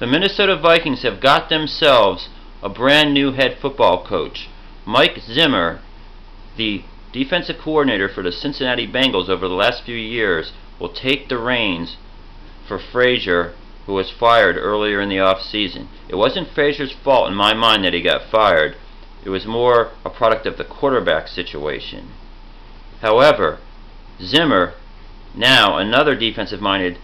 The Minnesota Vikings have got themselves a brand new head football coach. Mike Zimmer, the defensive coordinator for the Cincinnati Bengals over the last few years, will take the reins for Frazier, who was fired earlier in the offseason. It wasn't Frazier's fault in my mind that he got fired. It was more a product of the quarterback situation. However, Zimmer, now another defensive-minded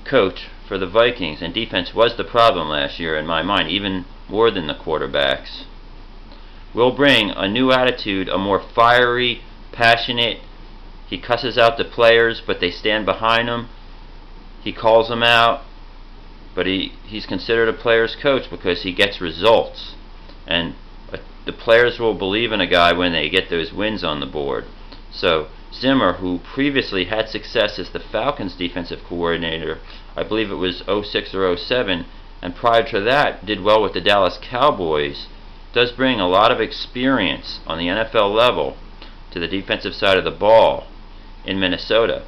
coach for the Vikings, and defense was the problem last year in my mind, even more than the quarterbacks, will bring a new attitude, a more fiery, passionate. He cusses out the players, but they stand behind him. He calls them out, but he's considered a player's coach because he gets results. And the players will believe in a guy when they get those wins on the board. So Zimmer, who previously had success as the Falcons defensive coordinator, I believe it was 06 or 07, and prior to that did well with the Dallas Cowboys, does bring a lot of experience on the NFL level to the defensive side of the ball in Minnesota.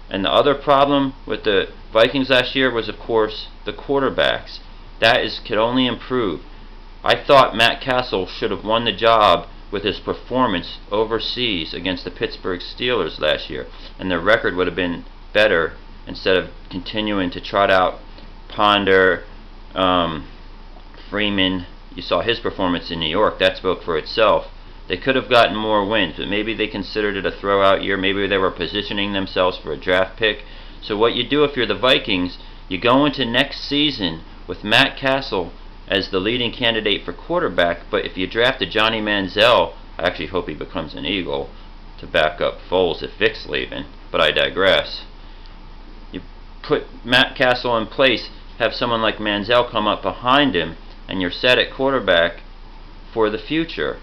And the other problem with the Vikings last year was, of course, the quarterbacks. That could only improve. I thought Matt Castle should have won the job with his performance overseas against the Pittsburgh Steelers last year, and their record would have been better instead of continuing to trot out Ponder, Freeman. You saw his performance in New York. That spoke for itself. They could have gotten more wins, but maybe they considered it a throw-out year. Maybe they were positioning themselves for a draft pick. So what you do if you're the Vikings, you go into next season with Matt Castle as the leading candidate for quarterback, but if you drafted Johnny Manziel, I actually hope he becomes an Eagle to back up Foles if Vic's leaving, but I digress. You put Matt Castle in place, have someone like Manziel come up behind him, and you're set at quarterback for the future.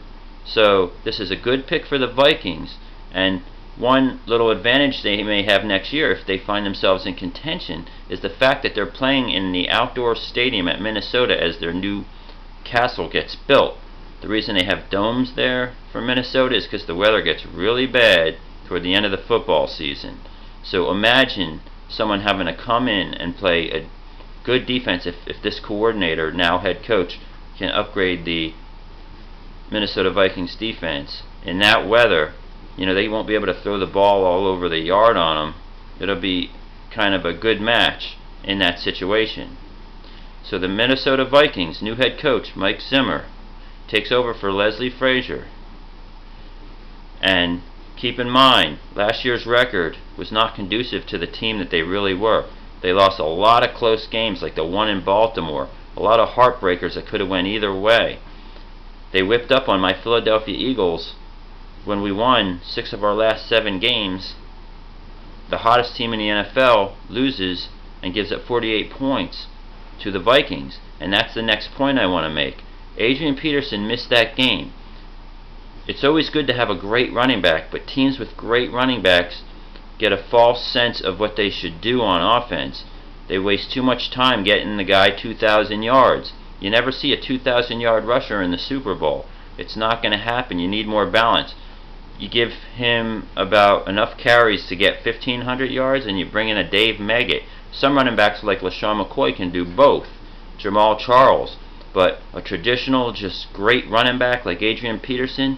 So this is a good pick for the Vikings, and one little advantage they may have next year if they find themselves in contention is the fact that they're playing in the outdoor stadium at Minnesota as their new castle gets built. The reason they have domes there for Minnesota is because the weather gets really bad toward the end of the football season. So imagine someone having to come in and play a good defense if this coordinator, now head coach, can upgrade the Minnesota Vikings defense in that weather. You know, they won't be able to throw the ball all over the yard on them. It'll be kind of a good match in that situation. So the Minnesota Vikings new head coach Mike Zimmer takes over for Leslie Frazier. And keep in mind, last year's record was not conducive to the team that they really were. They lost a lot of close games, like the one in Baltimore, a lot of heartbreakers that could have went either way. They whipped up on my Philadelphia Eagles when we won 6 of our last 7 games. The hottest team in the NFL loses and gives up 48 points to the Vikings. And that's the next point I want to make. Adrian Peterson missed that game. It's always good to have a great running back, but teams with great running backs get a false sense of what they should do on offense. They waste too much time getting the guy 2,000 yards. You never see a 2,000-yard rusher in the Super Bowl. It's not going to happen. You need more balance. You give him about enough carries to get 1,500 yards, and you bring in a Dave Meggett. Some running backs like LaShawn McCoy can do both. Jamal Charles. But a traditional, just great running back like Adrian Peterson,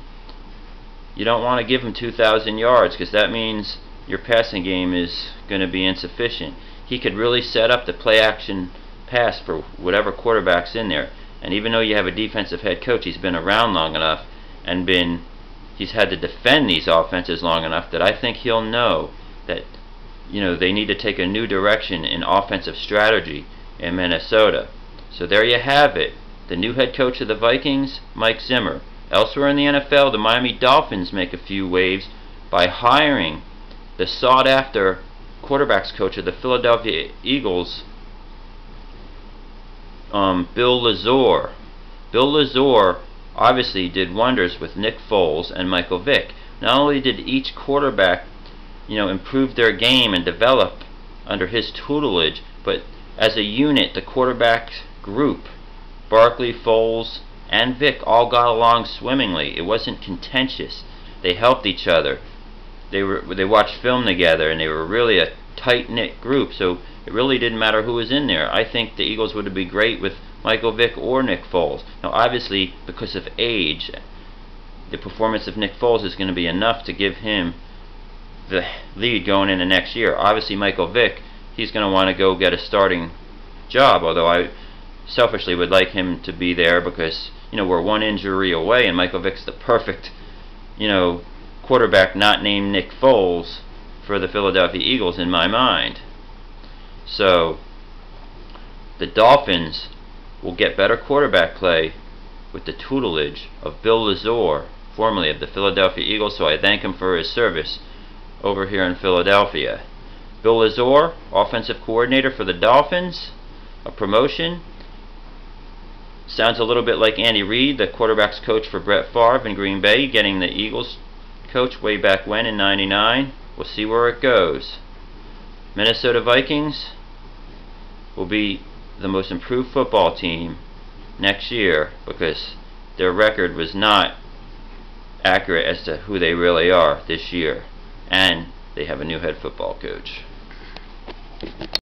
you don't want to give him 2,000 yards because that means your passing game is going to be insufficient. He could really set up the play-action pass for whatever quarterback's in there. And even though you have a defensive head coach, he's been around long enough and he's had to defend these offenses long enough that I think he'll know that, you know, they need to take a new direction in offensive strategy in Minnesota. So there you have it. The new head coach of the Vikings, Mike Zimmer. Elsewhere in the NFL, the Miami Dolphins make a few waves by hiring the sought-after quarterbacks coach of the Philadelphia Eagles, Bill Lazor. Bill Lazor obviously did wonders with Nick Foles and Michael Vick. Not only did each quarterback, you know, improve their game and develop under his tutelage, but as a unit, the quarterback group, Barkley, Foles, and Vick, all got along swimmingly. It wasn't contentious. They helped each other. They watched film together, and they were really a tight-knit group, so it really didn't matter who was in there. I think the Eagles would be great with Michael Vick or Nick Foles. Now obviously, because of age, the performance of Nick Foles is going to be enough to give him the lead going into next year. Obviously Michael Vick, he's going to want to go get a starting job, although I selfishly would like him to be there because, you know, we're one injury away and Michael Vick's the perfect, you know, quarterback not named Nick Foles for the Philadelphia Eagles in my mind. So the Dolphins will get better quarterback play with the tutelage of Bill Lazor, formerly of the Philadelphia Eagles, so I thank him for his service over here in Philadelphia. Bill Lazor, offensive coordinator for the Dolphins, a promotion. Sounds a little bit like Andy Reid, the quarterback's coach for Brett Favre in Green Bay, getting the Eagles coach way back when in '99. We'll see where it goes. Minnesota Vikings will be the most improved football team next year because their record was not accurate as to who they really are this year, and they have a new head football coach.